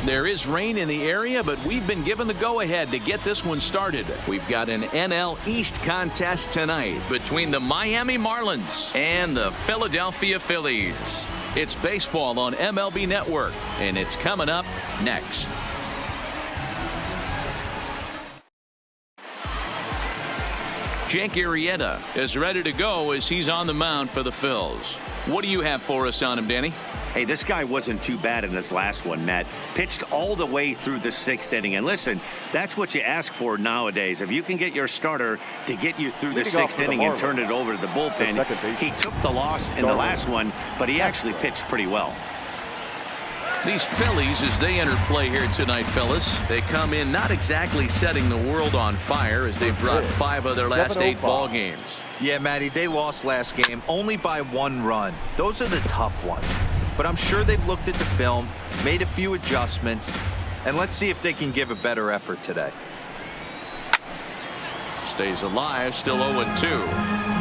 There is rain in the area, but we've been given the go-ahead to get this one started. We've got an NL East contest tonight between the Miami Marlins and the Philadelphia Phillies. It's baseball on MLB Network, and it's coming up next. Jake Arrieta is ready to go as he's on the mound for the Phils. What do you have for us on him, Danny? Hey, this guy wasn't too bad in his last one, Matt. Pitched all the way through the 6th inning. And listen, that's what you ask for nowadays. If you can get your starter to get you through the 6th inning and turn it over to the bullpen. He took the loss in the last one, but he actually pitched pretty well. These Phillies, as they enter play here tonight, fellas, they come in not exactly setting the world on fire as they've dropped 5 of their last 8 ball games. Yeah, Matty, they lost last game only by 1 run. Those are the tough ones. But I'm sure they've looked at the film, made a few adjustments, and let's see if they can give a better effort today. Stays alive, still 0-2.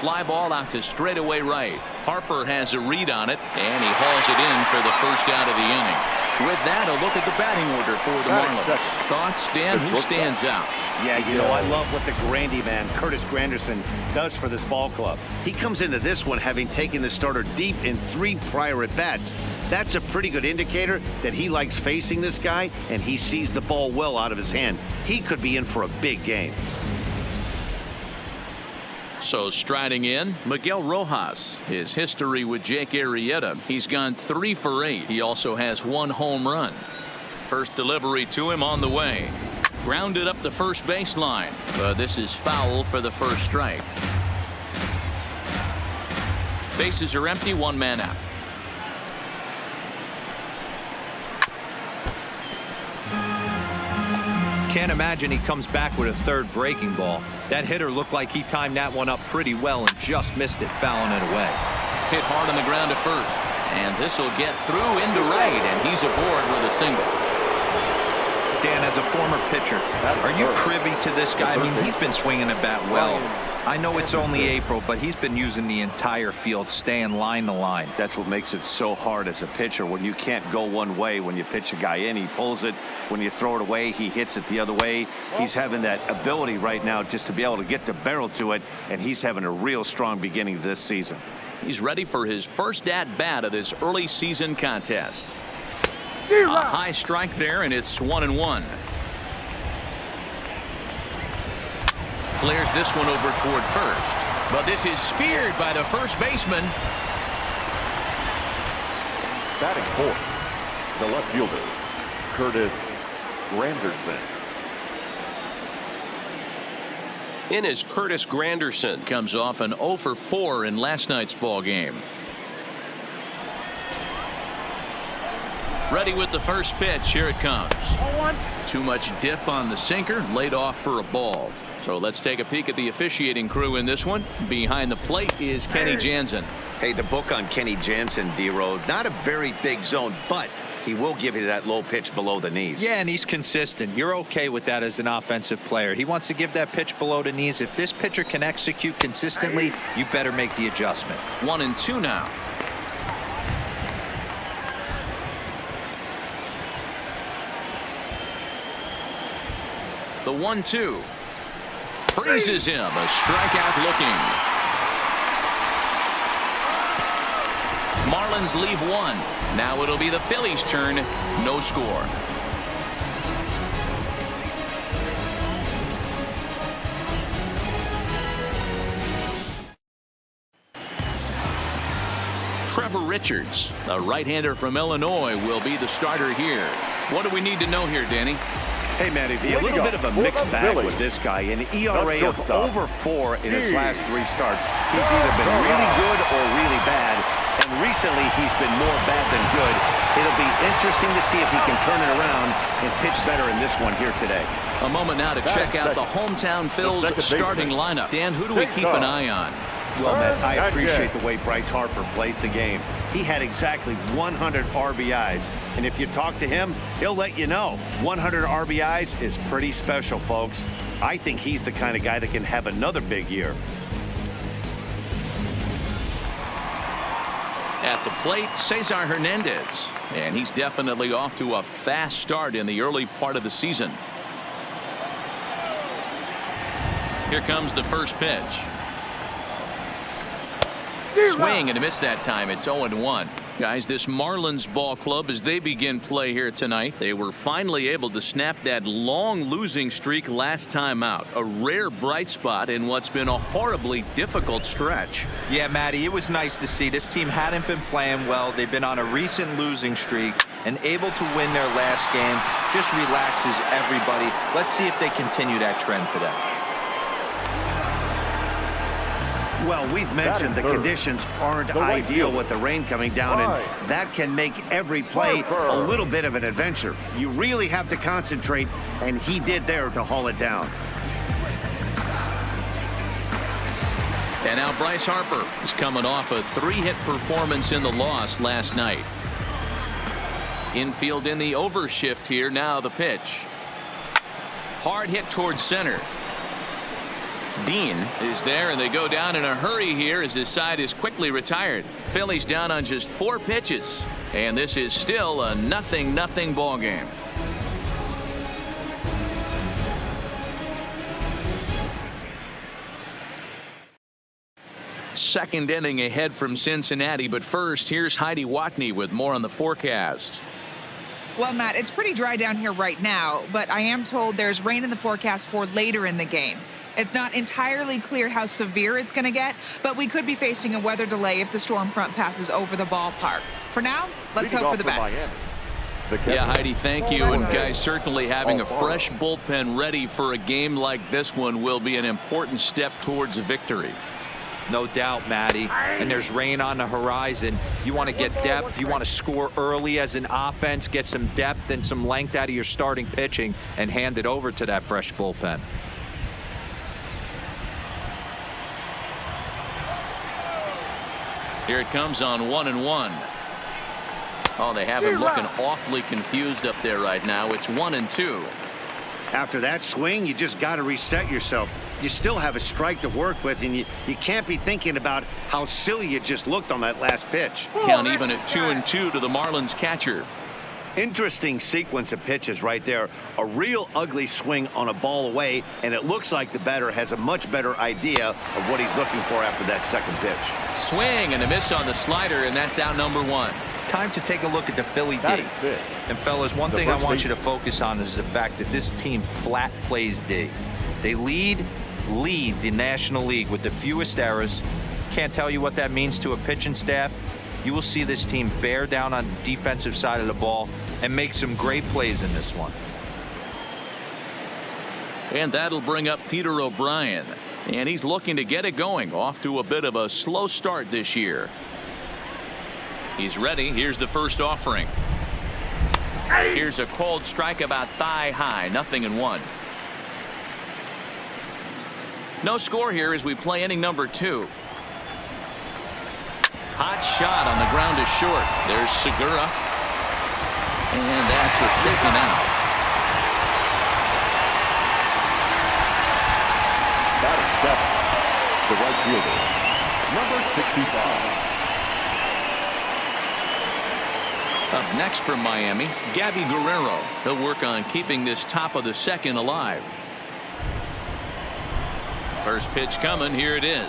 Fly ball out to straightaway right. Harper has a read on it, and he hauls it in for the first out of the inning. With that, a look at the batting order for the Marlins. Thoughts, Dan? Who stands out? Yeah, you know, I love what the Grandy man, Curtis Granderson, does for this ball club. He comes into this one having taken the starter deep in 3 prior at-bats. That's a pretty good indicator that he likes facing this guy, and he sees the ball well out of his hand. He could be in for a big game. So striding in, Miguel Rojas. His history with Jake Arrieta, he's gone 3 for 8. He also has 1 home run. First delivery to him on the way. Grounded up the first baseline, but this is foul for the first strike. Bases are empty, 1 man out. Can't imagine he comes back with a 3rd breaking ball. That hitter looked like he timed that one up pretty well and just missed it, fouling it away. Hit hard on the ground to first, and this will get through into right, and he's aboard with a single. Dan, as a former pitcher, are you privy to this guy? I mean, he's been swinging the bat well. I know it's only April, but he's been using the entire field, staying line to line. That's what makes it so hard as a pitcher when you can't go one way. When you pitch a guy in, he pulls it. When you throw it away, he hits it the other way. He's having that ability right now just to be able to get the barrel to it, and he's having a real strong beginning this season. He's ready for his first at-bat of this early season contest. A high strike there, and it's 1-1. Clears this one over toward first, but this is speared by the first baseman. Batting 4th, the left fielder, Curtis Granderson. In is Curtis Granderson. Comes off an 0 for 4 in last night's ball game. Ready with the first pitch. Here it comes. Too much dip on the sinker, laid off for a ball. So let's take a peek at the officiating crew in this one. Behind the plate is Kenny Jansen. Hey, the book on Kenny Jansen, D-Road, not a very big zone, but he will give you that low pitch below the knees. Yeah, and he's consistent. You're okay with that as an offensive player. He wants to give that pitch below the knees. If this pitcher can execute consistently, you better make the adjustment. 1-2 now. The 1-2. Freezes him. A strikeout looking. Marlins leave 1. Now it'll be the Phillies' turn. No score. Trevor Richards, a right-hander from Illinois, will be the starter here. What do we need to know here, Danny? Hey, Matty, a little bit of a mixed bag with this guy. An ERA of over 4 in his last 3 starts. He's either been really good or really bad, and recently he's been more bad than good. It'll be interesting to see if he can turn it around and pitch better in this one here today. A moment now to check out the hometown Phil's starting lineup. Dan, who do we keep an eye on? Well, Matt, I appreciate the way Bryce Harper plays the game. He had exactly 100 RBIs. And if you talk to him, he'll let you know 100 RBIs is pretty special, folks. I think he's the kind of guy that can have another big year. At the plate, Cesar Hernandez. And he's definitely off to a fast start in the early part of the season. Here comes the first pitch. Swing and a miss that time. It's 0-1. Guys, this Marlins ball club, as they begin play here tonight, they were finally able to snap that long losing streak last time out. A rare bright spot in what's been a horribly difficult stretch. Yeah, Matty, it was nice to see. This team hadn't been playing well. They've been on a recent losing streak and able to win their last game. Just relaxes everybody. Let's see if they continue that trend today. Well, we've mentioned the conditions aren't ideal with the rain coming down, and that can make every play a little bit of an adventure. You really have to concentrate, and he did there to haul it down. And now Bryce Harper is coming off a 3-hit performance in the loss last night. Infield in the overshift here. Now the pitch. Hard hit towards center. Dean is there, and they go down in a hurry here as his side is quickly retired. Phillies down on just 4 pitches, and this is still a 0-0 ball game. Second inning ahead from Cincinnati, but first, here's Heidi Watney with more on the forecast. Well, Matt, it's pretty dry down here right now, but I am told there's rain in the forecast for later in the game. It's not entirely clear how severe it's going to get, but we could be facing a weather delay if the storm front passes over the ballpark. For now, let's hope for the best. Yeah, Heidi, thank you. And guys, certainly having a fresh bullpen ready for a game like this one will be an important step towards a victory. No doubt, Matty. And there's rain on the horizon. You want to get depth. You want to score early as an offense, get some depth and some length out of your starting pitching, and hand it over to that fresh bullpen. Here it comes on 1-1. Oh, they have him looking awfully confused up there right now. It's 1-2. After that swing, you just got to reset yourself. You still have a strike to work with, and you can't be thinking about how silly you just looked on that last pitch. Count even at 2-2 to the Marlins catcher. Interesting sequence of pitches right there. A real ugly swing on a ball away, and it looks like the batter has a much better idea of what he's looking for after that second pitch. Swing and a miss on the slider, and that's out number 1. Time to take a look at the Philly D. And fellas, one thing I want you to focus on is the fact that this team flat plays D. They lead the National League with the fewest errors. Can't tell you what that means to a pitching staff. You will see this team bear down on the defensive side of the ball and make some great plays in this one. And that'll bring up Peter O'Brien. And he's looking to get it going. Off to a bit of a slow start this year. He's ready. Here's the first offering. Here's a cold strike about thigh high. 0-1. No score here as we play inning number 2. Hot shot on the ground is short. There's Segura. And that's the second out. Batting seventh, the right fielder, number 65. Up next from Miami, Gabby Guerrero. He'll work on keeping this top of the second alive. First pitch coming. Here it is.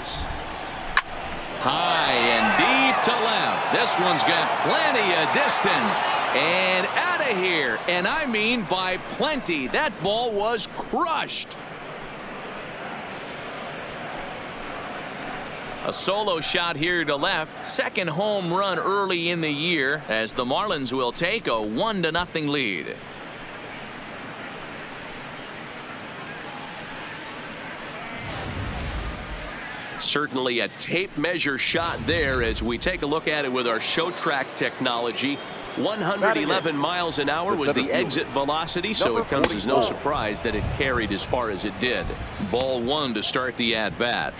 High and deep to left. This one's got plenty of distance. And out of here. And I mean by plenty. That ball was crushed. A solo shot here to left. Second home run early in the year as the Marlins will take a 1-0 lead. Certainly a tape measure shot there as we take a look at it with our show track technology. 111 miles an hour was the exit velocity, so it comes as no surprise that it carried as far as it did. Ball one to start the at-bat.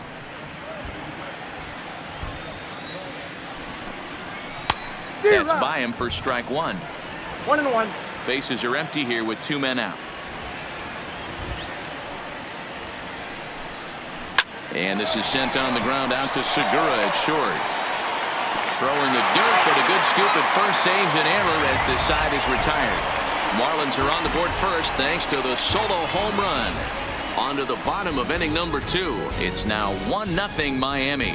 That's by him for strike one. 1-1. Bases are empty here with 2 men out. And this is sent on the ground out to Segura at short. Throwing the dirt, but a good scoop at first saves an error as this side is retired. Marlins are on the board first thanks to the solo home run. On to the bottom of inning number 2. It's now 1-0 Miami.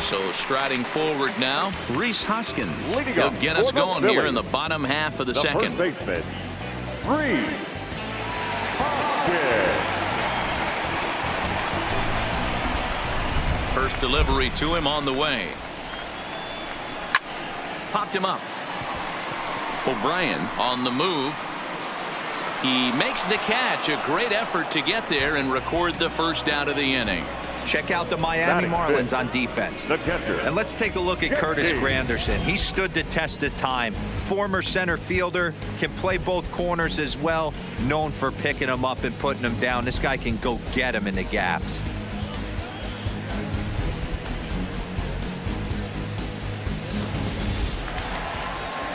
So striding forward now, Rhys Hoskins. He'll get us going here in the bottom half of the second. First baseman, Rhys Hoskins. First delivery to him on the way. Popped him up. O'Brien on the move. He makes the catch. A great effort to get there and record the first out of the inning. Check out the Miami Marlins on defense. The catcher. And let's take a look at Curtis Granderson. He stood the test of time. Former center fielder, can play both corners as well. Known for picking him up and putting him down. This guy can go get him in the gaps.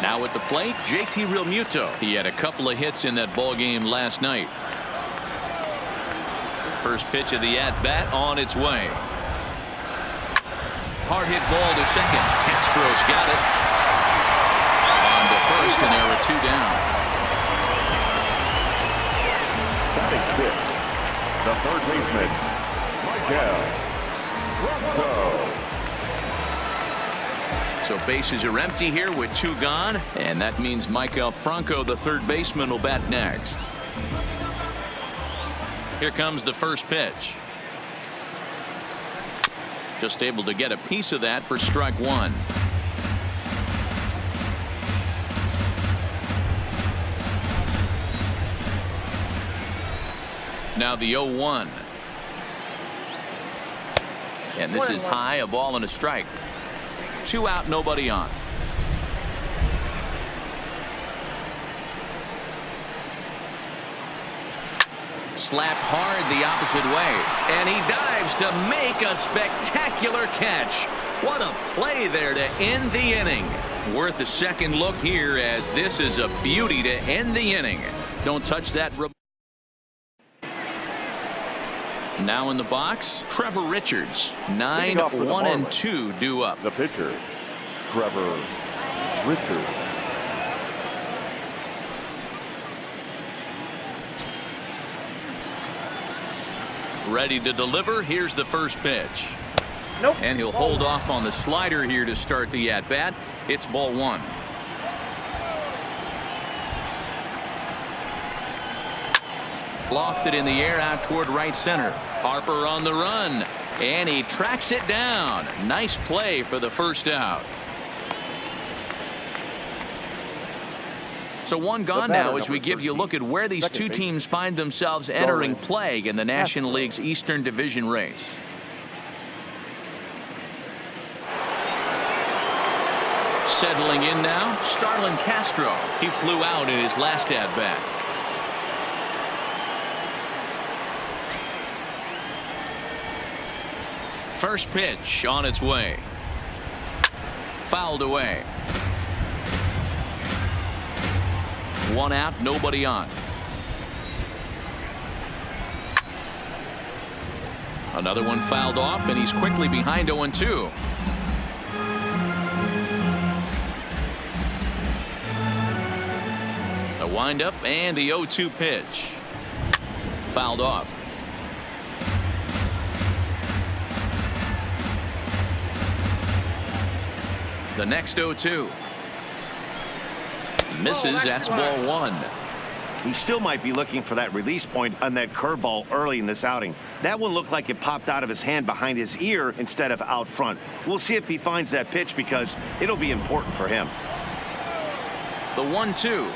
Now at the plate, JT Realmuto. He had a couple of hits in that ball game last night. First pitch of the at-bat on its way. Hard hit ball to second. Castro's got it. On to first, and there are 2 down. Batting fifth, the third baseman, Miguel Franco. So bases are empty here with 2 gone, and that means Miguel Franco, the third baseman, will bat next. Here comes the first pitch. Just able to get a piece of that for strike one. Now the 0-1. And this is high, a ball and a strike. 2 out, nobody on. Slapped hard the opposite way, and he dives to make a spectacular catch. What a play there to end the inning. Worth a second look here, as this is a beauty to end the inning. Don't touch that. Now in the box, Trevor Richards. 9-1-2 due up. The pitcher, Trevor Richards. Ready to deliver. Here's the first pitch. Nope. And he'll hold off on the slider here to start the at-bat. It's ball 1. Lofted in the air out toward right center. Harper on the run, and he tracks it down. Nice play for the first out. So 1 gone now as we give you a look at where these 2 teams find themselves entering play in the National League's Eastern Division race. Settling in now, Starlin Castro. He flew out in his last at-bat. First pitch on its way. Fouled away. 1 out, nobody on. Another one fouled off, and he's quickly behind 0-2. A windup and the 0-2 pitch. Fouled off. The next 0-2. Misses. That's ball 1. He still might be looking for that release point on that curveball early in this outing. That one looked like it popped out of his hand behind his ear instead of out front. We'll see if he finds that pitch, because it'll be important for him. The 1-2.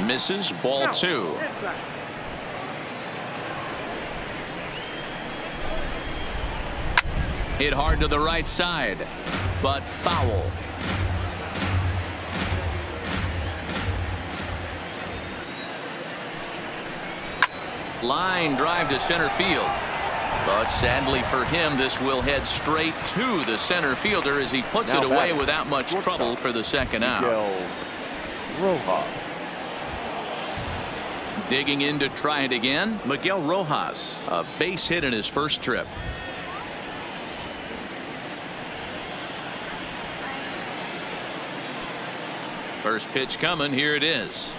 Misses. Ball 2. Hit hard to the right side, but foul. Line drive to center field. But sadly for him, this will head straight to the center fielder as he puts it away without much trouble for the second out. Rojas. Digging in to try it again, Miguel Rojas. A base hit in his first trip. First pitch coming. Here it is.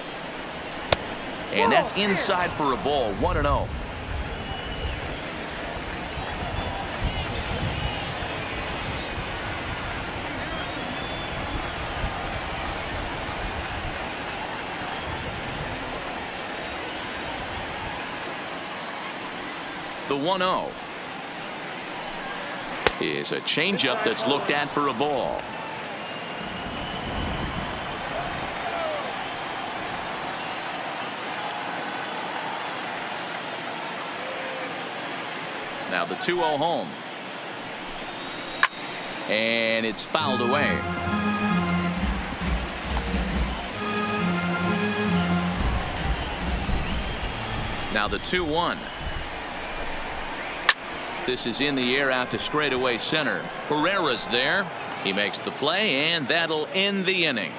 And that's inside for a ball. 1-0. The 1-0 is a changeup that's looked at for a ball. Now the 2-0 home. And it's fouled away. Now the 2-1. This is in the air out to straightaway center. Herrera's there. He makes the play, and that'll end the inning.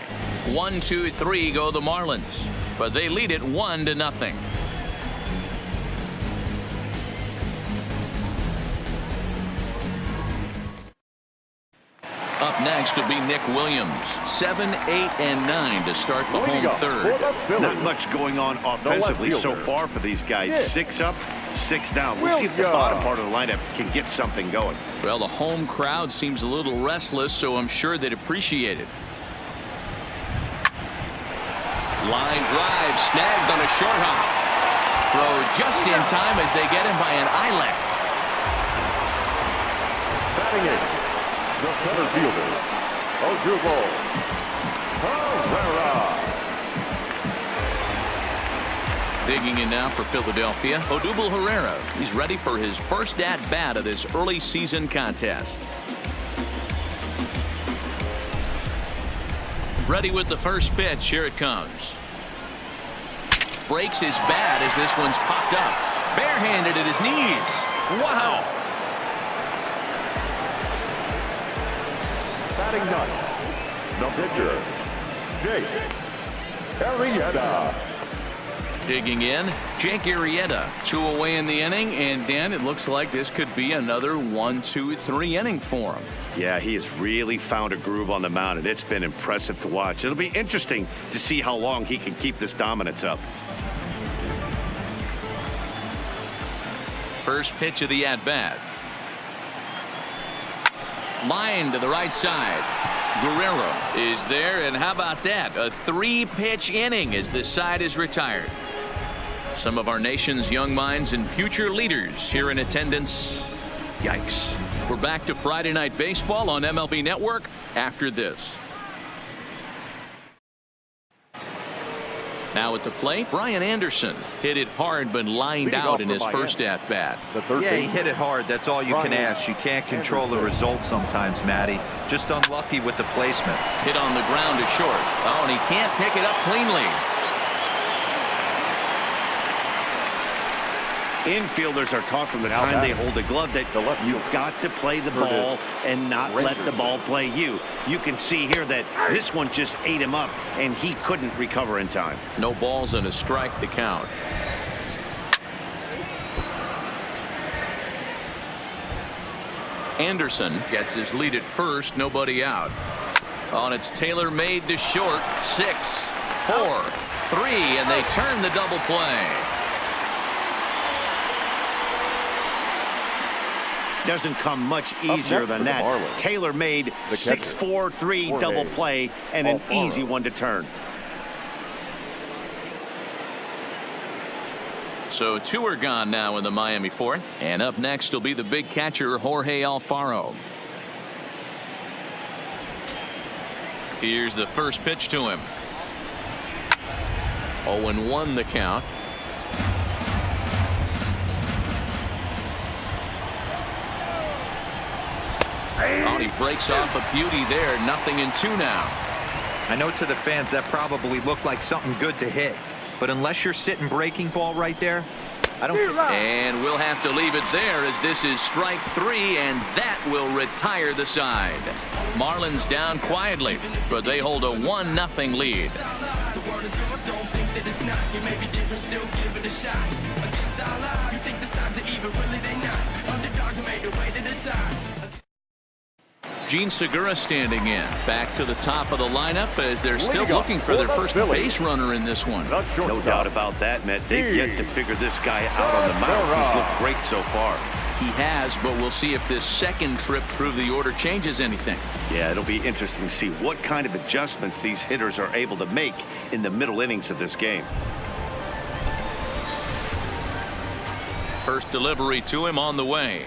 1-2-3 go the Marlins, but they lead it 1-0. Up next will be Nick Williams. 7, 8, and 9 to start the home third. Not much going on offensively so far for these guys. 6 up, 6 down. We'll see if the bottom part of the lineup can get something going. Well, the home crowd seems a little restless, so I'm sure they'd appreciate it. Line drive snagged on a short hop. Throw just in time as they get him by an eyelash. Batting in, the center fielder, Odubel Herrera. Digging in now for Philadelphia, Odubel Herrera. He's ready for his first at-bat of this early season contest. Ready with the first pitch. Here it comes. Breaks his bat as this one's popped up. Barehanded at his knees. Wow. Batting ninth, the pitcher, Jake Arrieta. Digging in, Jake Arrieta. 2 away in the inning, and Dan, it looks like this could be another 1-2-3 inning for him. Yeah, he has really found a groove on the mound, and it's been impressive to watch. It'll be interesting to see how long he can keep this dominance up. First pitch of the at-bat. Line to the right side. Guerrero is there, and how about that? A 3-pitch inning as this side is retired. Some of our nation's young minds and future leaders here in attendance. Yikes. We're back to Friday Night Baseball on MLB Network after this. Now at the plate, Brian Anderson hit it hard but lined out in his first at-bat. Yeah, he hit it hard. That's all you can ask. You can't control the result sometimes, Matty. Just unlucky with the placement. Hit on the ground to short. Oh, and he can't pick it up cleanly. Infielders are taught from the time they hold the glove that you've got to play the ball and not let the ball play you. You can see here that this one just ate him up, and he couldn't recover in time. No balls and a strike to count. Anderson gets his lead at first, nobody out. On it's Taylor made to short. 6, 4, 3, and they turn the double play. Doesn't come much easier than that. Taylor made 6-4-3 double play and an easy one to turn. So 2 are gone now in the Miami fourth, and up next will be the big catcher Jorge Alfaro. Here's the first pitch to him. 0-1 the count. Oh, he breaks off a beauty there. 0-2 now. I know to the fans that probably looked like something good to hit, but unless you're sitting breaking ball right there, I don't. And we'll have to leave it there as this is strike 3, and that will retire the side. Marlins down quietly, but they hold a 1-0 lead. Gene Segura standing in. Back to the top of the lineup as they're still looking for their first base runner in this one. No doubt about that, Matt. They've yet to figure this guy out on the mound. He's looked great so far. He has, but we'll see if this second trip through the order changes anything. Yeah, it'll be interesting to see what kind of adjustments these hitters are able to make in the middle innings of this game. First delivery to him on the way.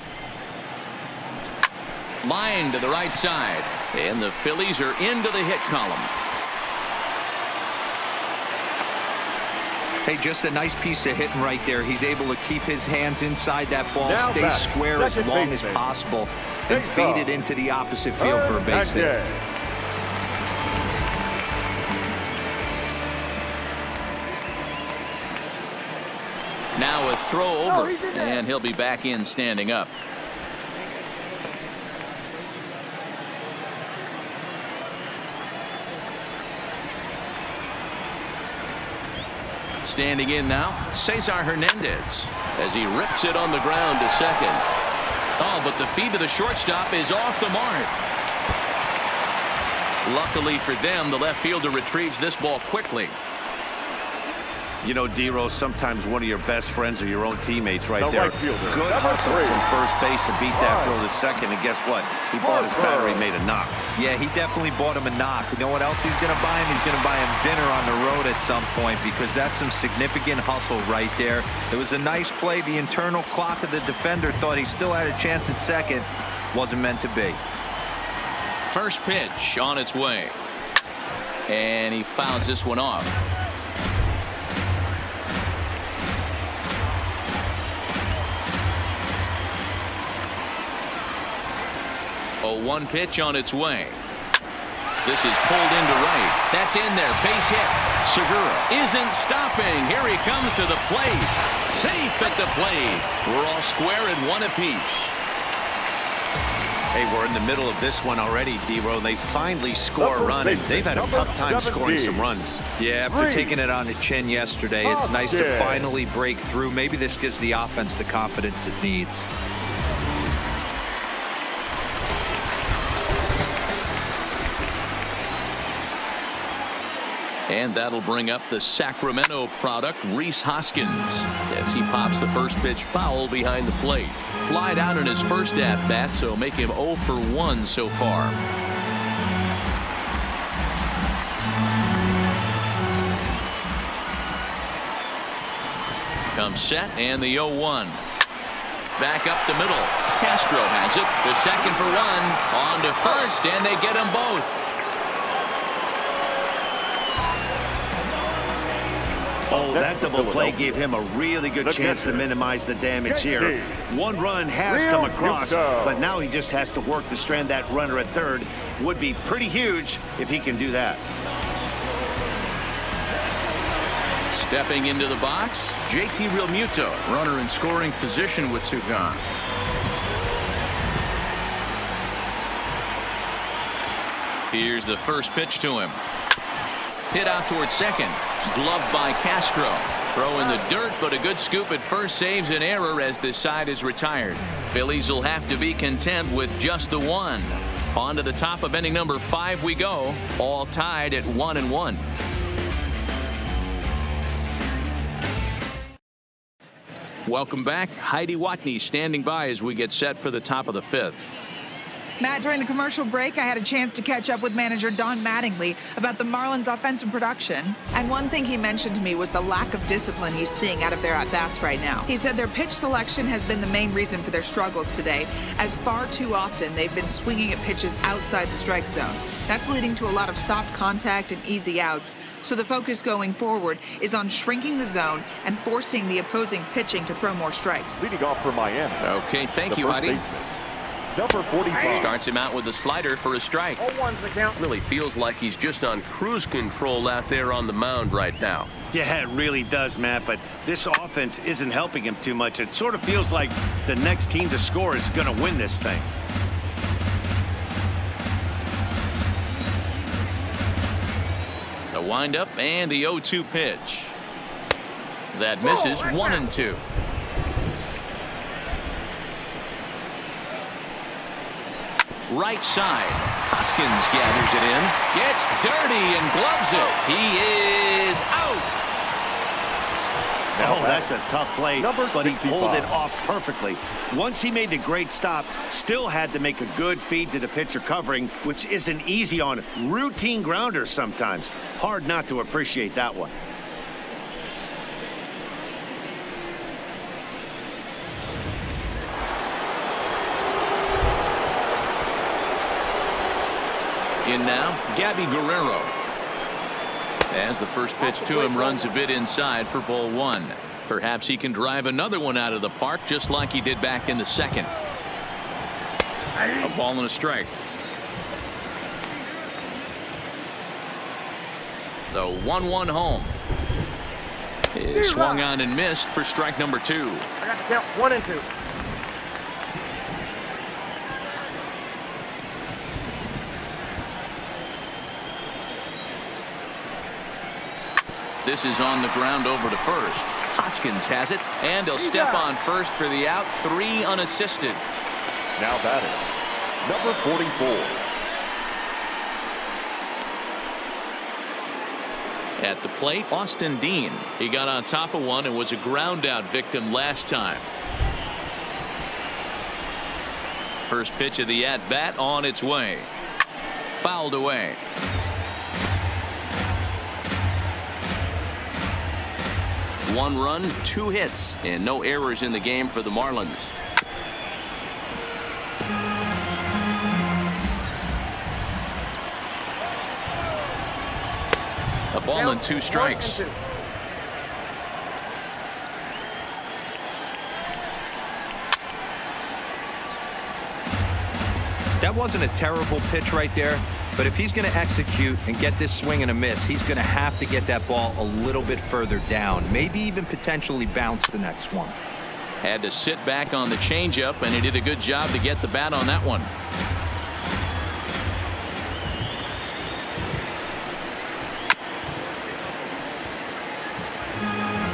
Line to the right side, and the Phillies are into the hit column. Hey, just a nice piece of hitting right there. He's able to keep his hands inside that ball, Now stay back, square as long as baseman. possible, and fade it into the opposite field for a base hit. Now a throw over, and he'll be back in standing up. Standing in now, Cesar Hernandez as he rips it on the ground to second. Oh, but the feed to the shortstop is off the mark. Luckily for them, the left fielder retrieves this ball quickly. You know, D-Rose, sometimes one of your best friends are your own teammates right The there. right fielder, Good number hustle 3. from first base to beat that throw to second, and guess what? He bought his battery, made a knock. Yeah, he definitely bought him a knock. You know what else he's going to buy him? He's going to buy him dinner on the road at some point, because that's some significant hustle right there. It was a nice play. The internal clock of the defender thought he still had a chance at second. Wasn't meant to be. First pitch on its way, and he fouls this one off. A 1 pitch on its way. This is pulled into right. That's in there. Base hit. Segura isn't stopping. Here he comes to the plate. Safe at the plate. We're all square at 1 apiece. Hey, we're in the middle of this one already, D-Ro. They finally score a run, and they've had a tough time scoring some runs. Yeah, after taking it on the chin yesterday, it's nice to finally break through. Maybe this gives the offense the confidence it needs. And that'll bring up the Sacramento product, Rhys Hoskins, as he pops the first pitch foul behind the plate. Flied out in his first at-bat, so make him 0 for 1 so far. Comes set, and the 0-1. Back up the middle. Castro has it. The second for 1. On to first, and they get them both. Oh, that double play gave him a really good chance to minimize the damage here. 1 run has come across, but now he just has to work to strand that runner at third. Would be pretty huge if he can do that. Stepping into the box, JT Realmuto, runner in scoring position with 2 gone. Here's the first pitch to him. Hit out towards second. Gloved by Castro. Throw in the dirt, but a good scoop at first saves an error as this side is retired. Phillies will have to be content with just the 1. On to the top of inning number 5 we go. All tied at 1-1. Welcome back. Heidi Watney standing by as we get set for the top of the 5th. Matt, during the commercial break, I had a chance to catch up with manager Don Mattingly about the Marlins' offensive production. And one thing he mentioned to me was the lack of discipline he's seeing out of their at-bats right now. He said their pitch selection has been the main reason for their struggles today, as far too often they've been swinging at pitches outside the strike zone. That's leading to a lot of soft contact and easy outs. So the focus going forward is on shrinking the zone and forcing the opposing pitching to throw more strikes. Leading off for Miami. Okay, thank you, Heidi. Number 45. Starts him out with a slider for a strike. 0-1's the count. Really feels like he's just on cruise control out there on the mound right now. Yeah, it really does, Matt, but this offense isn't helping him too much. It sort of feels like the next team to score is going to win this thing. The windup and the 0-2 pitch. That misses 1-2. Right side. Hoskins gathers it in. Gets dirty and gloves it. He is out. Oh, that's a tough play, Number but he 65. pulled it off perfectly. Once he made the great stop, still had to make a good feed to the pitcher covering, which isn't easy on routine grounders sometimes. Hard not to appreciate that one. In now, Gabby Guerrero. As the first pitch to him runs a bit inside for ball one. Perhaps he can drive another one out of the park just like he did back in the second. A ball and a strike. The 1-1 home. Is swung on and missed for strike number 2. I got the count. 1 and 2. This is on the ground over to first. Hoskins has it, and he'll step on first for the out. 3 unassisted. Now batting, number 44. At the plate, Austin Dean. He got on top of one and was a ground out victim last time. First pitch of the at bat on its way. Fouled away. One run, 2 hits, and no errors in the game for the Marlins. A ball and 2 strikes. 1 and 2. That wasn't a terrible pitch right there, but if he's going to execute and get this swing and a miss, he's going to have to get that ball a little bit further down, maybe even potentially bounce the next one. Had to sit back on the changeup, and he did a good job to get the bat on that one.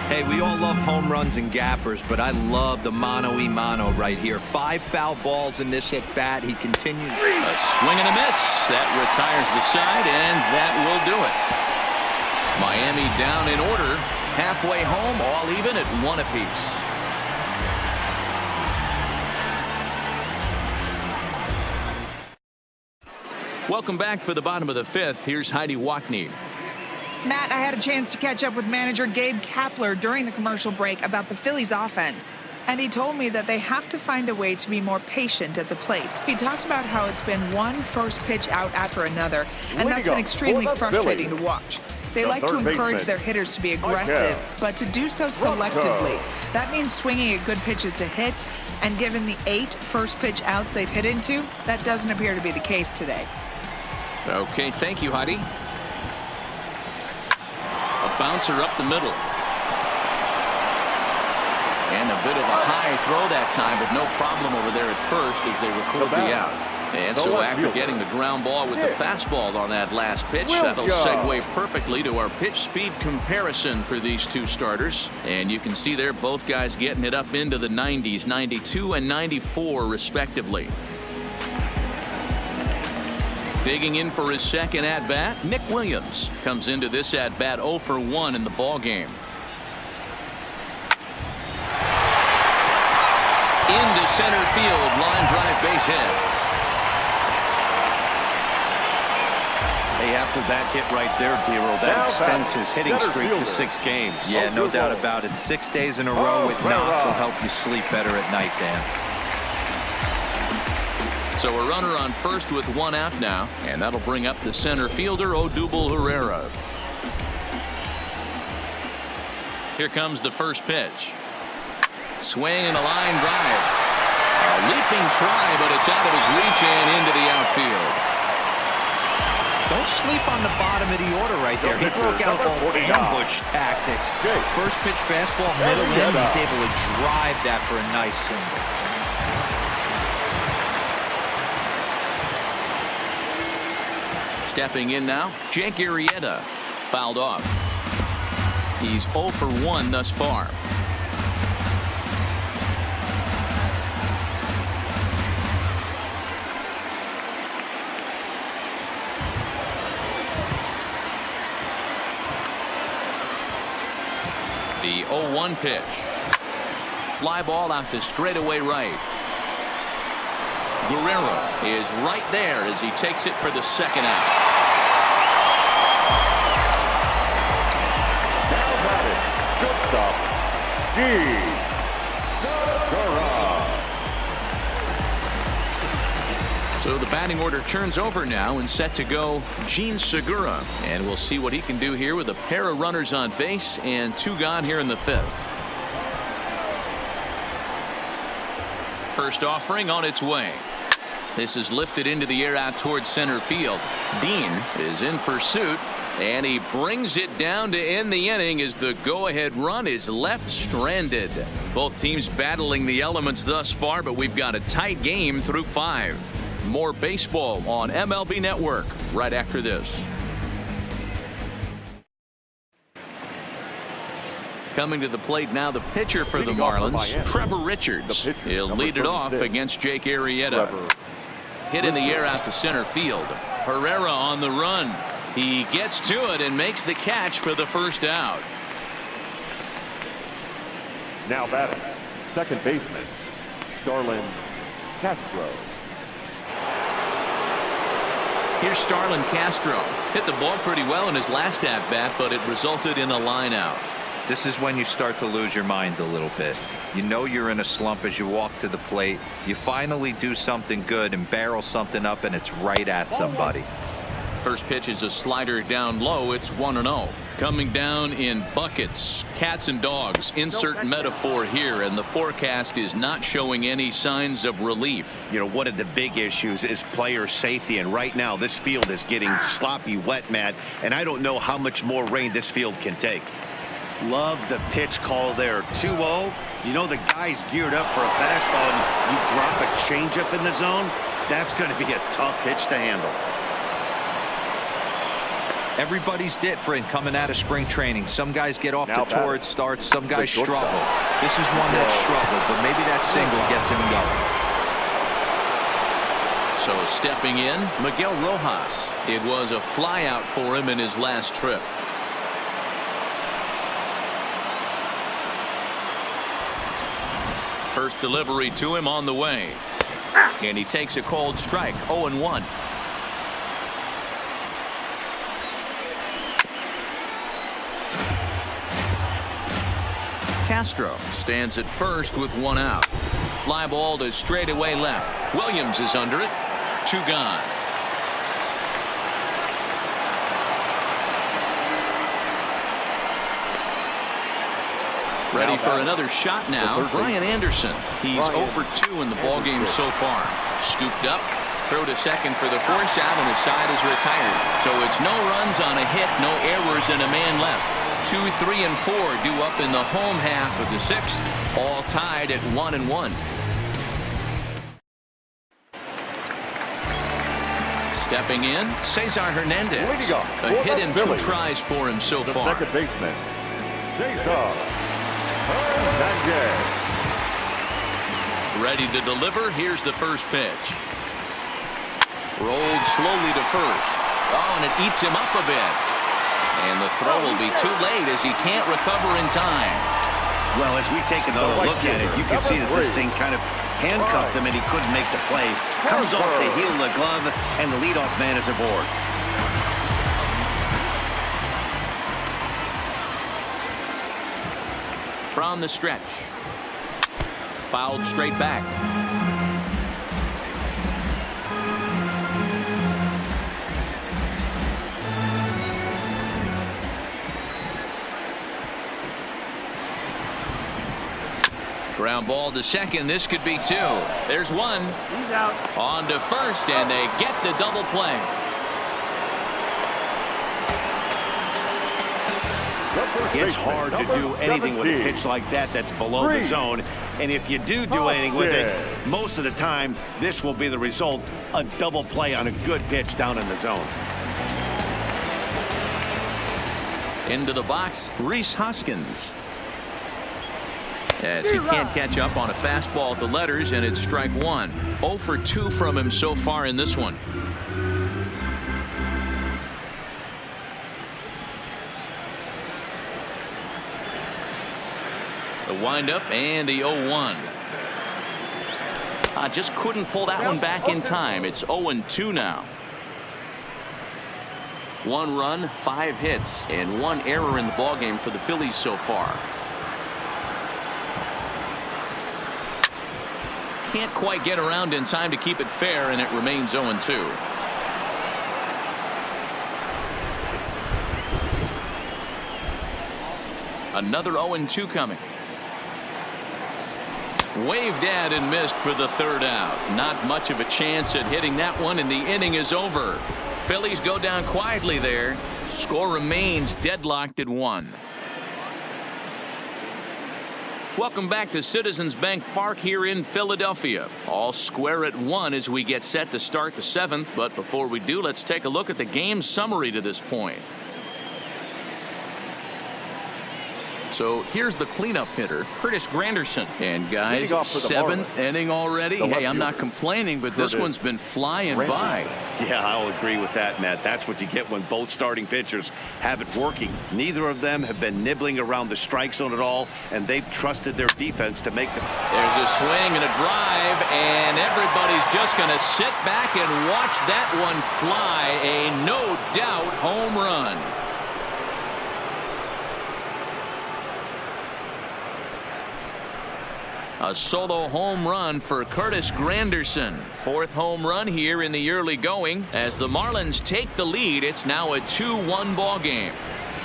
Hey, we all love home runs and gappers, but I love the mano-y-mano right here. 5 foul balls in this at bat. He continues. A swing and a miss. That retires the side, and that will do it. Miami down in order. Halfway home, all even at 1 apiece. Welcome back for the bottom of the 5th. Here's Heidi Wackney. Matt, I had a chance to catch up with manager Gabe Kapler during the commercial break about the Phillies offense. And he told me that they have to find a way to be more patient at the plate. He talked about how it's been one first pitch out after another, and that's been extremely frustrating to watch. They like to encourage their hitters to be aggressive, but to do so selectively. That means swinging at good pitches to hit, and given the 8 first pitch outs they've hit into, that doesn't appear to be the case today. Okay, thank you, Heidi. A bouncer up the middle. And a bit of a high throw that time, but no problem over there at first as they record the out. And so after getting the ground ball with the fastball on that last pitch, that'll segue perfectly to our pitch speed comparison for these 2 starters. And you can see there both guys getting it up into the 90s, 92 and 94 respectively. Digging in for his second at-bat, Nick Williams comes into this at-bat 0 for 1 in the ball game. Into center field, line drive base hit. Hey, after that hit right there, Dero, that extends his hitting streak to 6 games. Yeah, no doubt about it. 6 days in a row with knocks will help you sleep better at night, Dan. So a runner on first with 1 out now, and that'll bring up the center fielder, Odubel Herrera. Here comes the first pitch. Swing and a line drive. leaping try, but it's out of his reach and into the outfield. Don't sleep on the bottom of the order right there. He broke out all ambush tactics. First pitch fastball, middle in. He's able to drive that for a nice single. Stepping in now, Jake Arrieta. Fouled off. He's 0 for 1 thus far. The 0-1 pitch. Fly ball out to straightaway right. Guerrero is right there as he takes it for the second out. Now batting, shortstop, Segura. So the batting order turns over now and set to go Gene Segura. And we'll see what he can do here with a pair of runners on base and 2 gone here in the 5th. First offering on its way. This is lifted into the air out towards center field. Dean is in pursuit, and he brings it down to end the inning as the go-ahead run is left stranded. Both teams battling the elements thus far, but we've got a tight game through 5. More baseball on MLB Network right after this. Coming to the plate now, the pitcher for the Marlins, Trevor Richards. He'll lead it off against Jake Arrieta. Hit in the air out to center field. Herrera on the run. He gets to it and makes the catch for the first out. Now batting, second baseman, Starlin Castro. Here's Starlin Castro. Hit the ball pretty well in his last at-bat, but it resulted in a line out. This is when you start to lose your mind a little bit. You know you're in a slump as you walk to the plate. You finally do something good and barrel something up, and it's right at somebody. First pitch is a slider down low. It's 1-0. Coming down in buckets. Cats and dogs. Insert metaphor here, and the forecast is not showing any signs of relief. You know, one of the big issues is player safety, and right now this field is getting sloppy wet, Matt, and I don't know how much more rain this field can take. Love the pitch call there. 2-0. You know the guy's geared up for a fastball, and you drop a changeup in the zone. That's going to be a tough pitch to handle. Everybody's different coming out of spring training. Some guys get off to torrid starts. Some guys struggle. This is one that struggled, but maybe that single gets him going. So stepping in, Miguel Rojas. It was a fly out for him in his last trip. First delivery to him on the way. And he takes a cold strike. 0-1. Castro stands at first with 1 out. Fly ball to straightaway left. Williams is under it. 2 gone. Ready for another shot now. Brian Anderson. He's 0 for 2 in the ballgame so far. Scooped up. Throw to second for the force out, and the side is retired. So it's no runs on a hit, no errors, and a man left. 2, 3, and 4 due up in the home half of the 6th. All tied at 1-1. Stepping in, Cesar Hernandez. A hit and 2 tries for him so far. Second baseman, Cesar Hernandez. Ready to deliver. Here's the first pitch. Rolled slowly to first. Oh, and it eats him up a bit. And the throw will be too late as he can't recover in time. Well, as we take another look at it, you can see that this thing kind of handcuffed him and he couldn't make the play. Comes off the heel of the glove, and the leadoff man is aboard. From the stretch. Fouled straight back. Ground ball to second. This could be 2. There's 1. He's out. On to first, and they get the double play. It's hard to do anything with a pitch like that that's below the zone. And if you do anything with it, most of the time, this will be the result, a double play on a good pitch down in the zone. Into the box, Rhys Hoskins. As he can't catch up on a fastball at the letters, and it's strike 1. 0 for 2 from him so far in this one. The windup and the 0-1. I just couldn't pull that one back in time. It's 0-2 now. 1 run, 5 hits, and 1 error in the ballgame for the Phillies so far. Can't quite get around in time to keep it fair, and it remains 0-2. Another 0-2 coming. Waved at and missed for the 3rd out. Not much of a chance at hitting that one, and the inning is over. Phillies go down quietly there. Score remains deadlocked at 1. Welcome back to Citizens Bank Park here in Philadelphia. All square at 1 as we get set to start the 7th. But before we do, let's take a look at the game summary to this point. So here's the cleanup hitter, Curtis Granderson. And guys, 7th inning already. Hey, I'm not complaining, but this one's been flying by. Yeah, I'll agree with that, Matt. That's what you get when both starting pitchers have it working. Neither of them have been nibbling around the strike zone at all, and they've trusted their defense to make them. There's a swing and a drive, and everybody's just going to sit back and watch that one fly. A no-doubt home run. A solo home run for Curtis Granderson. 4th home run here in the early going. As the Marlins take the lead, it's now a 2-1 ball game.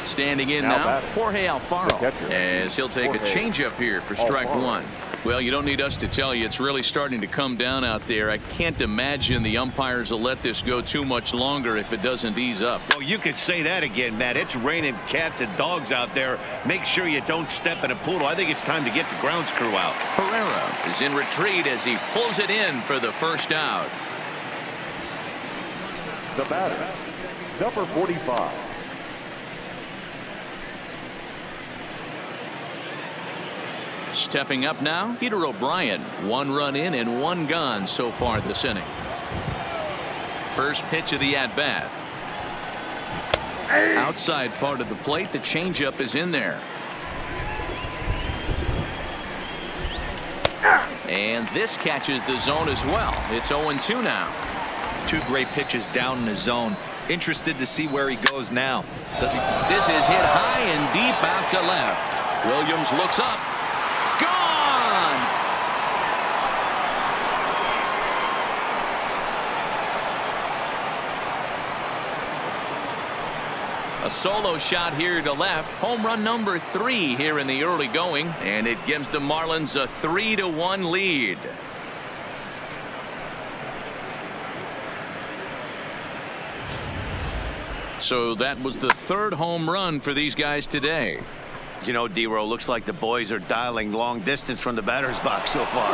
Standing in now, Jorge Alfaro, as he'll take a changeup here for strike 1. Well, you don't need us to tell you, it's really starting to come down out there. I can't imagine the umpires will let this go too much longer if it doesn't ease up. Well, you could say that again, Matt. It's raining cats and dogs out there. Make sure you don't step in a poodle. I think it's time to get the grounds crew out. Pereira is in retreat as he pulls it in for the 1st out. The batter, number 45. Stepping up now, Peter O'Brien. 1 run in and 1 gone so far this inning. First pitch of the at-bat. Outside part of the plate, the changeup is in there. And this catches the zone as well. It's 0-2 now. 2 great pitches down in the zone. Interested to see where he goes now. This is hit high and deep out to left. Williams looks up. Gone! A solo shot here to left. Home run number 3 here in the early going, and it gives the Marlins a 3-1 lead. So that was the 3rd home run for these guys today. You know, D-Row, looks like the boys are dialing long distance from the batter's box so far.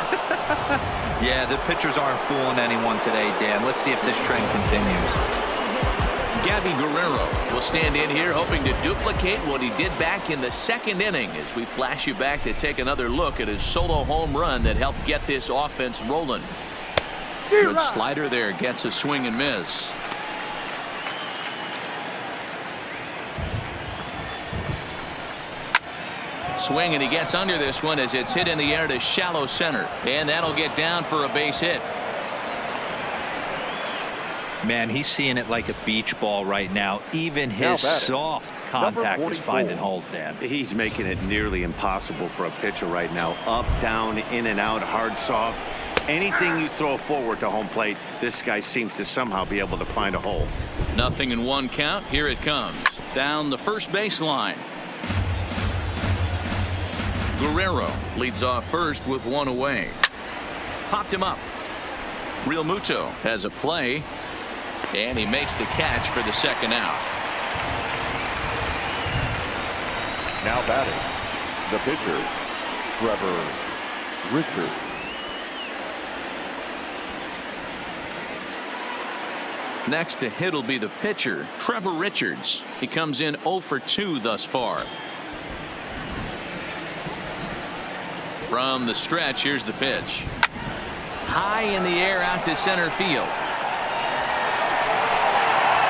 Yeah, the pitchers aren't fooling anyone today, Dan. Let's see if this trend continues. Gabby Guerrero will stand in here hoping to duplicate what he did back in the 2nd inning as we flash you back to take another look at his solo home run that helped get this offense rolling. Good slider there, gets a swing and miss. Swing, and he gets under this one as it's hit in the air to shallow center, and that'll get down for a base hit. Man, he's seeing it like a beach ball right now. Even his soft contact is finding holes, Dan. He's making it nearly impossible for a pitcher right now. Up, down, in and out, hard, soft. Anything you throw forward to home plate, this guy seems to somehow be able to find a hole. 0-1 count. Here it comes. Down the first baseline. Guerrero leads off first with one away. Popped him up. Real Muto has a play, and he makes the catch for the second out. Now batting, the pitcher, Trevor Richards. Next to hit will be the pitcher, Trevor Richards. He comes in 0 for 2 thus far. From the stretch, here's the pitch. High in the air out to center field.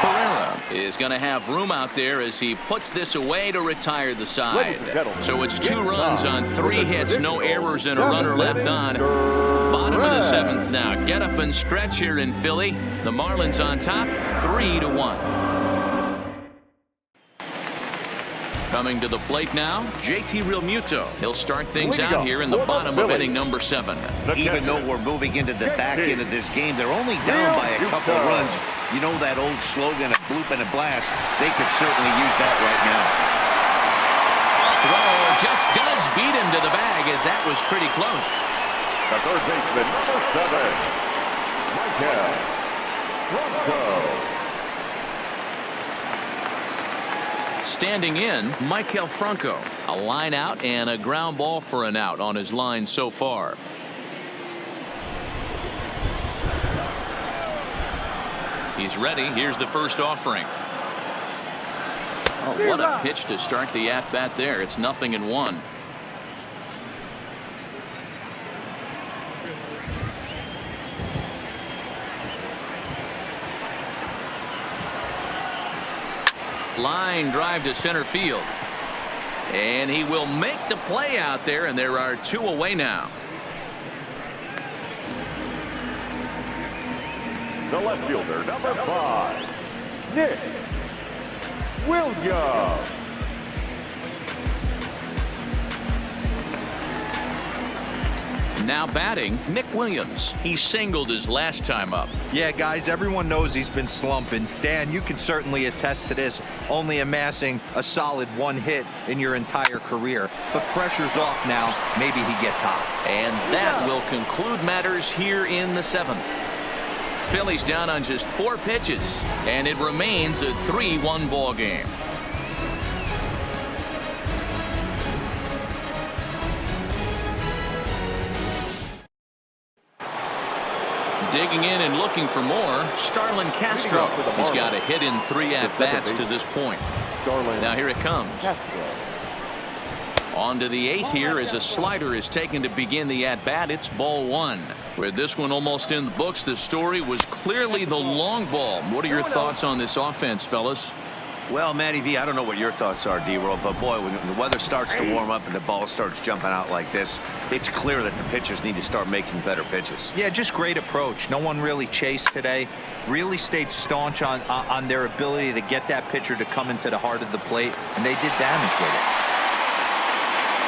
Pereira is going to have room out there as he puts this away to retire the side. So it's 2 runs on 3 hits, no errors, and a runner left on. Bottom of the 7th now. Get up and stretch here in Philly. The Marlins on top, 3-1. Coming to the plate now, JT Realmuto. He'll start things out here in the bottom of inning number 7. Even though we're moving into the back end of this game, they're only down by a couple runs. You know that old slogan, a bloop and a blast. They could certainly use that right now. Throw just does beat him to the bag, as that was pretty close. The third baseman, number 7, Michael Franco. Standing in, Michael Franco. A line out and a ground ball for an out on his line so far. He's ready. Here's the first offering. Oh, what a pitch to start the at-bat there. It's 0-1. Line drive to center field. And he will make the play out there, and there are 2 away now. The left fielder, number 5, Nick Williams. Now batting, Nick Williams. He singled his last time up. Yeah, guys, everyone knows he's been slumping. Dan, you can certainly attest to this, only amassing a solid 1 hit in your entire career. But pressure's off now. Maybe he gets hot. And that will conclude matters here in the 7th. Phillies down on just 4 pitches, and it remains a 3-1 ball game. Digging in and looking for more, Starlin Castro. He's got a hit in 3 at-bats to this point. Now here it comes. On to the 8th here as a slider is taken to begin the at-bat. It's ball 1. With this one almost in the books, the story was clearly the long ball. What are your thoughts on this offense, fellas? Well, Matty V, I don't know what your thoughts are, D-Roll, but boy, when the weather starts to warm up and the ball starts jumping out like this, it's clear that the pitchers need to start making better pitches. Yeah, just great approach. No one really chased today. Really stayed staunch on their ability to get that pitcher to come into the heart of the plate, and they did damage with it.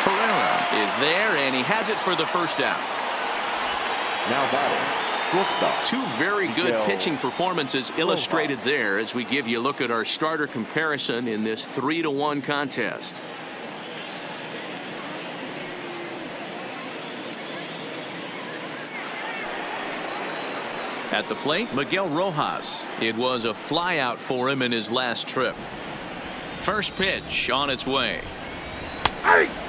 Pereira is there, and he has it for the first out. Now batting, shortstop. 2 very good pitching performances illustrated there as we give you a look at our starter comparison in this 3-1 contest. At the plate, Miguel Rojas. It was a flyout for him in his last trip. First pitch on its way.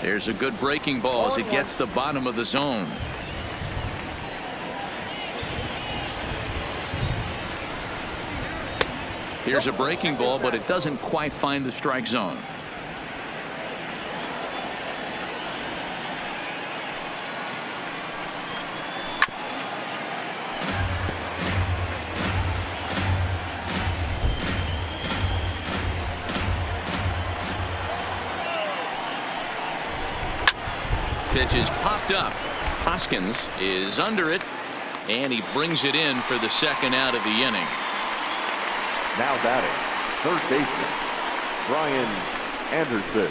There's a good breaking ball as it gets the bottom of the zone. Here's a breaking ball, but it doesn't quite find the strike zone. Pitch is popped up. Hoskins is under it, and he brings it in for the second out of the inning. Now batting, third baseman, Brian Anderson.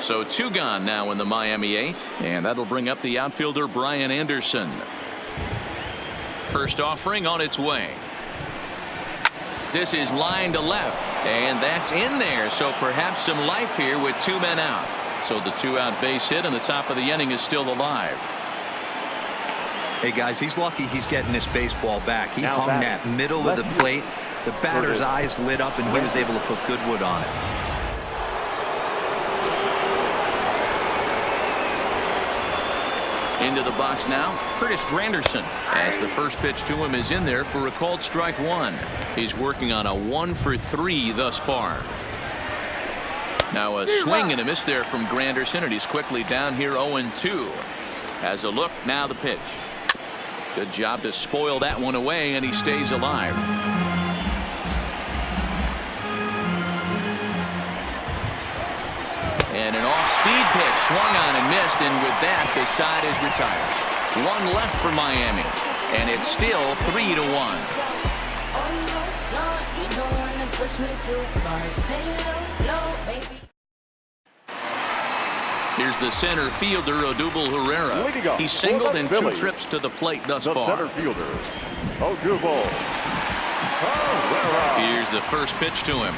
So 2 gone now in the Miami 8th, and that'll bring up the outfielder Brian Anderson. First offering on its way. This is line to left, and that's in there, so perhaps some life here with 2 men out. So the 2-out base hit and the top of the inning is still alive. Hey guys, he's lucky he's getting this baseball back. He Now hung batting. that middle of the plate. The batter's eyes lit up and he was able to put good wood on it. Into the box now, Curtis Granderson, as the first pitch to him is in there for a called strike one. He's working on a 1-for-3 thus far. Now a swing and a miss there from Granderson, and he's quickly down here 0-2. Has a look, now the pitch. Good job to spoil that one away, and he stays alive. And an off-speed pitch swung on and missed, and with that the side is retired. One left for Miami, and it's still 3-1. Here's the center fielder, Odubel Herrera. He's singled in 2 trips to the plate thus far. Center fielder, Odubel Herrera. Here's the first pitch to him.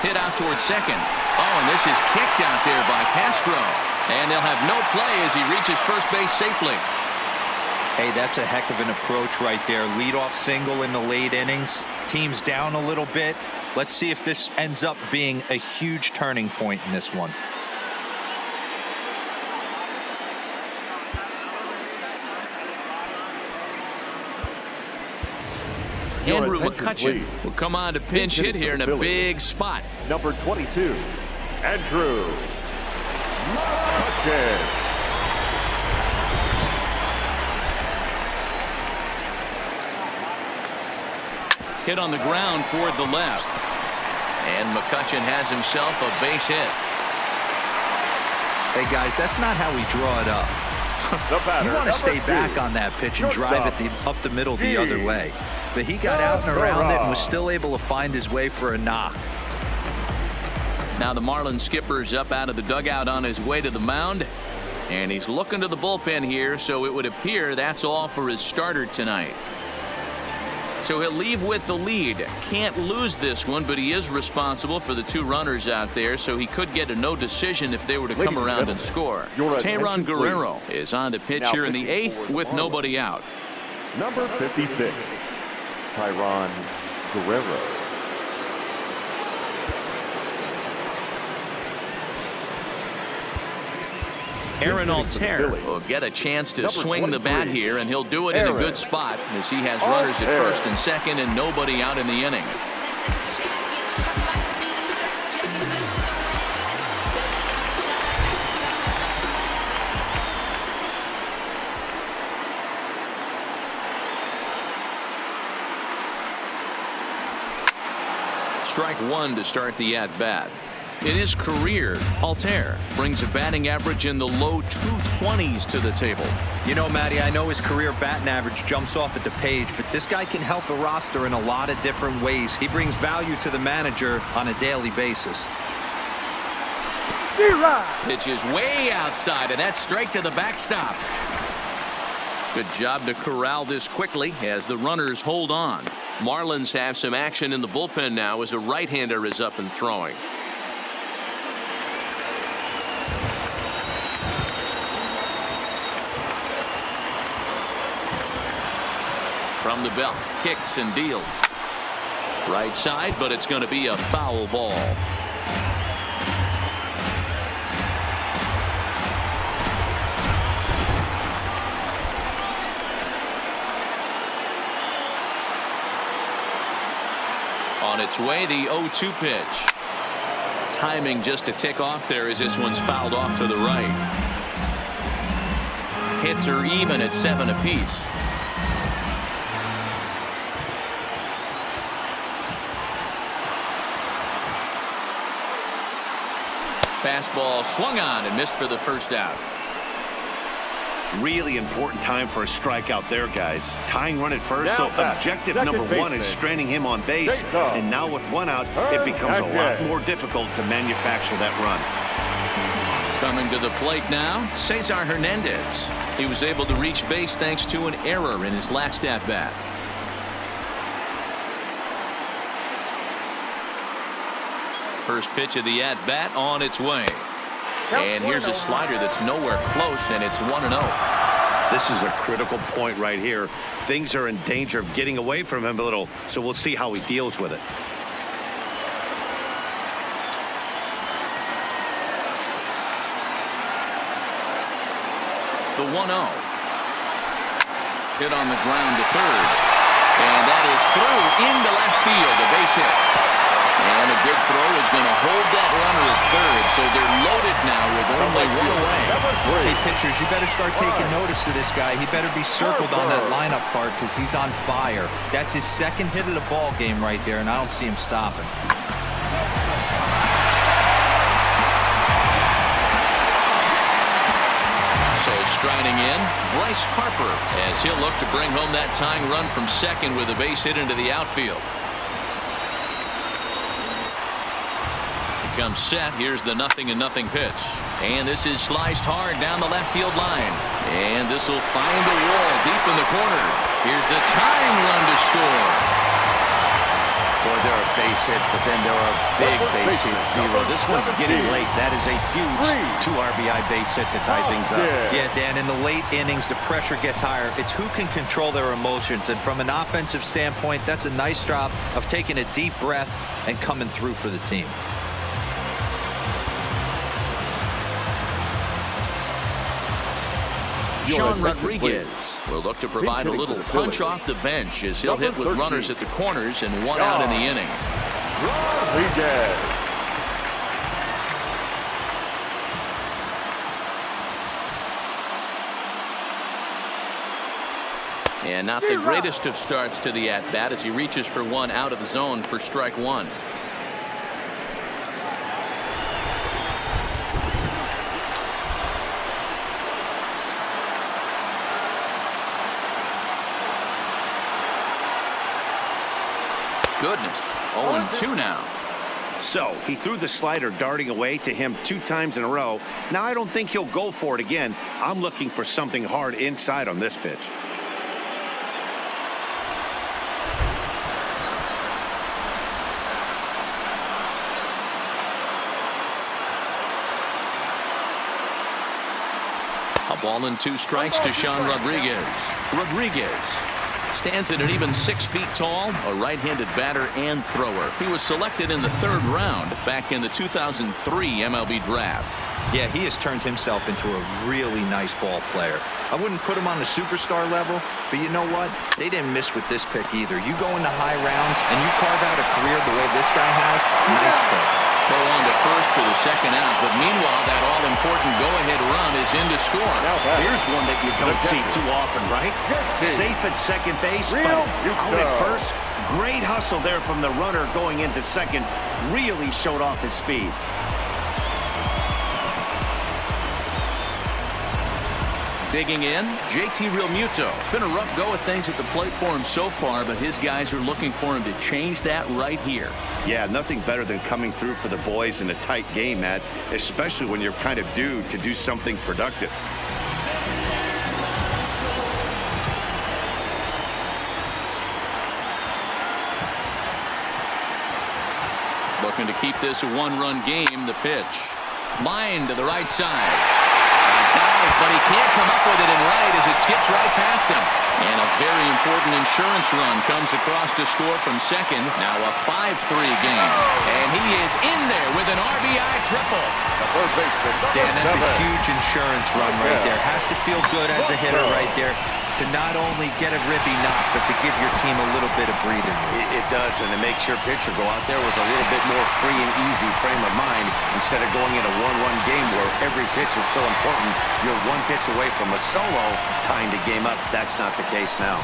Hit out towards second. Oh, and this is kicked out there by Castro. And they'll have no play as he reaches first base safely. Hey, that's a heck of an approach right there. Leadoff single in the late innings. Team's down a little bit. Let's see if this ends up being a huge turning point in this one. Andrew Your attention, McCutcheon please. will come on to pinch hit here in a big spot. Number 22, Andrew McCutcheon. Hit on the ground toward the left. And McCutcheon has himself a base hit. Hey guys, that's not how we draw it up. The batter, You want to stay number back 2, on that pitch and drive it up the middle the other way. But he got out and around it and was still able to find his way for a knock. Now the Marlins skipper's up out of the dugout on his way to the mound. And he's looking to the bullpen here, so it would appear that's all for his starter tonight. So he'll leave with the lead. Can't lose this one, but he is responsible for the 2 runners out there, so he could get a no decision if they were to come around and score. Tayron Guerrero is on the pitch here in the 8th with nobody out. Number 56, Tayron Guerrero. Aaron Altair will get a chance to swing the bat here, and he'll do it in a good spot as he has runners at first and second and nobody out in the inning. Strike one to start the at-bat. In his career, Altair brings a batting average in the low 220s to the table. You know, Matty, I know his career batting average jumps off at the page, but this guy can help a roster in a lot of different ways. He brings value to the manager on a daily basis. Pitch is way outside, and that's straight to the backstop. Good job to corral this quickly as the runners hold on. Marlins have some action in the bullpen now as a right-hander is up and throwing. From the belt, kicks and deals. Right side, but it's going to be a foul ball. On its way, the 0-2 pitch. Timing just a tick off there as this one's fouled off to the right. Hits are even at 7 apiece. Fastball swung on and missed for the first out. Really important time for a strikeout there, guys. Tying run at first, Now so back, objective second number 1 is baseman. stranding him on base. Take off. And now with 1 out, it becomes a lot more difficult to manufacture that run. Coming to the plate now, Cesar Hernandez. He was able to reach base thanks to an error in his last at-bat. First pitch of the at-bat on its way. And here's a slider that's nowhere close, and it's 1-0. This is a critical point right here. Things are in danger of getting away from him a little, so we'll see how he deals with it. The 1-0. Hit on the ground to third. And that is through into left field, a base hit. And a good throw is going to hold that runner at third, so they're loaded now with only one away. Hey, pitchers, you better start taking notice of this guy. He better be circled on that lineup card because he's on fire. That's his second hit of the ball game right there, and I don't see him stopping. So striding in, Bryce Harper, as he'll look to bring home that tying run from second with a base hit into the outfield. Comes set. Here's the 0-0 pitch, and this is sliced hard down the left field line, and this will find a wall deep in the corner. Here's the tying run to score. Boy, there are base hits, but then there are big base hits, Zero. This one's getting late. That is a huge 2 RBI base hit to tie things up. Yeah, Dan, in the late innings, the pressure gets higher. It's who can control their emotions, and from an offensive standpoint, that's a nice job of taking a deep breath and coming through for the team. Sean Rodriguez will look to provide a little punch off the bench as he'll hit with runners at the corners and 1 out in the inning. Rodriguez. And not the greatest of starts to the at-bat as he reaches for 1 out of the zone for strike 1. Goodness, 0-2 now. So he threw the slider darting away to him 2 times in a row. Now I don't think he'll go for it again. I'm looking for something hard inside on this pitch. A ball and 2 strikes to Sean Rodriguez. Rodriguez stands at an even 6 feet tall, a right-handed batter and thrower. He was selected in the 3rd round back in the 2003 MLB draft. Yeah, he has turned himself into a really nice ball player. I wouldn't put him on the superstar level, but you know what? They didn't miss with this pick either. You go into high rounds and you carve out a career the way this guy has, nice pick. Go on to first for the 2nd out, but meanwhile that all-important go-ahead run is in to score. Here's one that you don't see too often, right? Safe at second base, but out at first. Great hustle there from the runner going into second. Really showed off his speed. Digging in, JT Realmuto. Been a rough go of things at the plate for him so far, but his guys are looking for him to change that right here. Yeah, nothing better than coming through for the boys in a tight game, Matt, especially when you're kind of due to do something productive. Looking to keep this a 1-run game. The pitch. Line to the right side. But he can't come up with it in right as it skips right past him. And a very important insurance run comes across to score from second. Now a 5-3 game. And he is in there with an RBI triple. Dan, that's a huge insurance run right there. Has to feel good as a hitter right there to not only get a ribby knock, but to give your team a little bit of breathing room. It does, and it makes your pitcher go out there with a little bit more free and easy frame of mind instead of going in a 1-run game where every pitch is so important. You're 1 pitch away from a solo tying the game up. That's not the case now.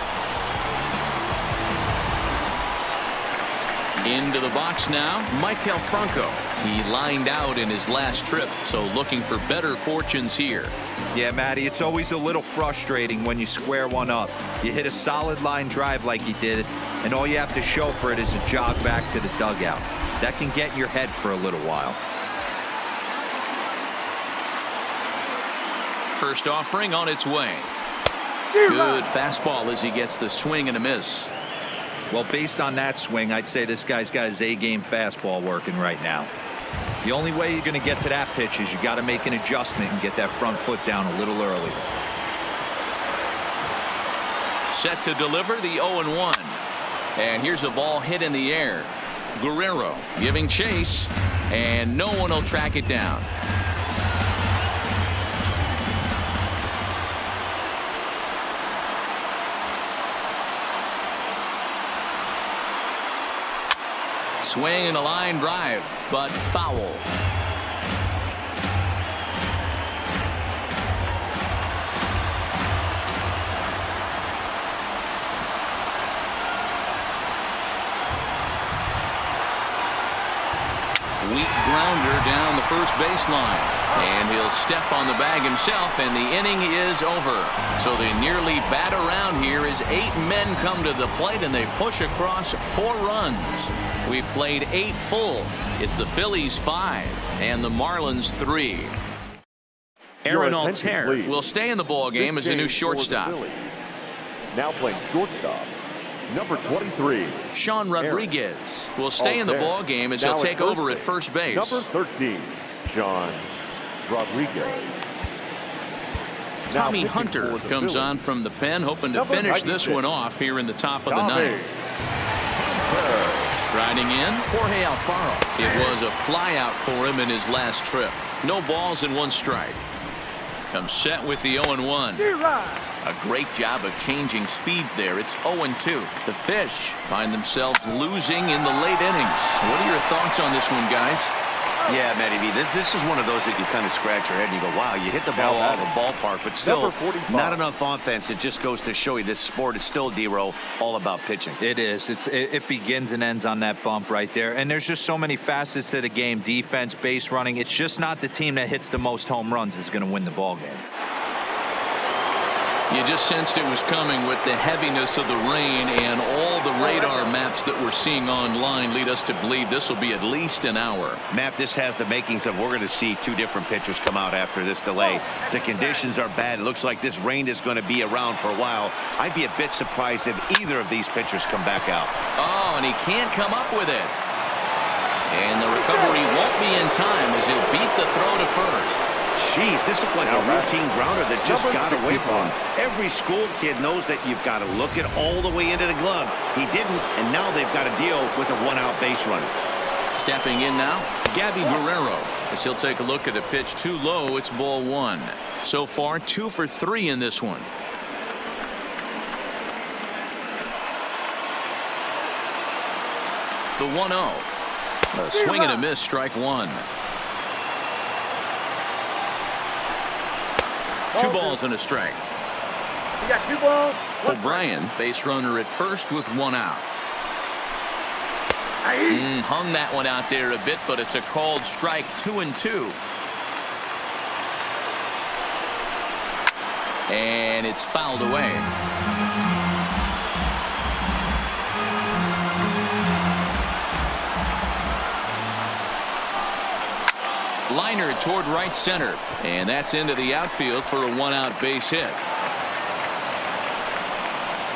Into the box now, Maikel Franco. He lined out in his last trip, so looking for better fortunes here. Yeah, Matty, it's always a little frustrating when you square one up. You hit a solid line drive like he did, and all you have to show for it is a jog back to the dugout. That can get in your head for a little while. First offering on its way. Good fastball as he gets the swing and a miss. Well, based on that swing, I'd say this guy's got his A-game fastball working right now. The only way you're going to get to that pitch is you got to make an adjustment and get that front foot down a little early. Set to deliver the 0-1. And here's a ball hit in the air. Guerrero giving chase, and no one will track it down. Swing and a line drive, but foul. Weak grounder down the first baseline, and he'll step on the bag himself, and the inning is over. So they nearly bat around here as 8 men come to the plate, and they push across 4 runs. We've played 8 full. It's the Phillies 5 and the Marlins 3. Aaron Altair will stay in the ball game as a new shortstop. Now playing shortstop, number 23. Sean Rodriguez will stay in the ball game as he'll take over at first base. Number 13, Sean Rodriguez. Tommy Hunter comes on from the pen, hoping to finish this one off here in the top of the 9th. Striding in, Jorge Alfaro. It was a flyout for him in his last trip. No balls and 1 strike. Comes set with the 0-1. A great job of changing speeds there. It's 0-2. The Fish find themselves losing in the late innings. What are your thoughts on this one, guys? Yeah, Matty V, this is one of those that you kind of scratch your head and you go, wow, you hit the ball out of the ballpark, but still not enough offense. It just goes to show you this sport is still, D-Row, all about pitching. It is. It begins and ends on that bump right there. And there's just so many facets to the game. Defense, base running. It's just not the team that hits the most home runs is going to win the ball game. You just sensed it was coming with the heaviness of the rain, and all the radar maps that we're seeing online lead us to believe this will be at least an hour. Matt, this has the makings of we're going to see 2 different pitchers come out after this delay. The conditions are bad. It looks like this rain is going to be around for a while. I'd be a bit surprised if either of these pitchers come back out. Oh, and he can't come up with it. And the recovery won't be in time as he'll beat the throw to first. Jeez, this looked like a routine grounder that just got away from him. Every school kid knows that you've got to look it all the way into the glove. He didn't, and now they've got to deal with a 1-out base runner. Stepping in now, Gabby Guerrero, as he'll take a look at a pitch too low. It's ball 1. So far, 2 for 3 in this one. The 1-0. A swing and a miss, strike 1. 2 balls and a strike. You got 2 balls. O'Brien, base runner at first with 1 out. Hung that one out there a bit, but it's a called strike. 2-2. And it's fouled away. Liner toward right center, and that's into the outfield for a 1-out base hit.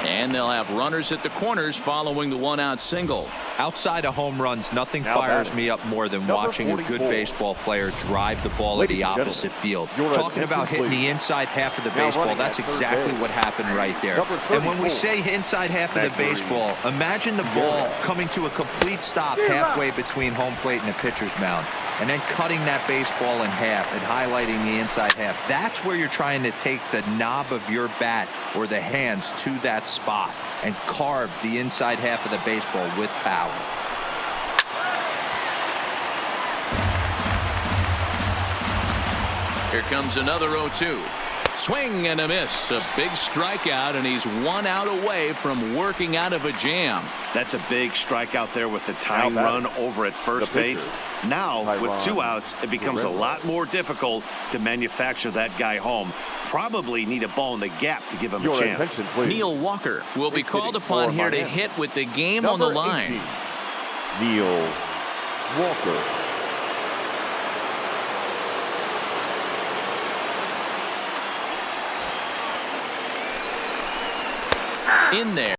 And they'll have runners at the corners following the 1-out single. Outside of home runs, nothing fires me up more than watching a good baseball player drive the ball at the opposite field. Talking about hitting the inside half of the baseball, that's exactly what happened right there. And when we say inside half of the baseball, imagine the ball coming to a complete stop halfway between home plate and the pitcher's mound, and then cutting that baseball in half and highlighting the inside half. That's where you're trying to take the knob of your bat or the hands to that spot and carve the inside half of the baseball with power. Here comes another 0-2. Swing and a miss. A big strikeout, and he's 1 out away from working out of a jam. That's a big strikeout there with the tying run over at first base. Now, with 2 outs, it becomes a lot more difficult to manufacture that guy home. Probably need a ball in the gap to give him a chance. Neil Walker will be called upon here to hit with the game on the line. 18, Neil Walker. In there.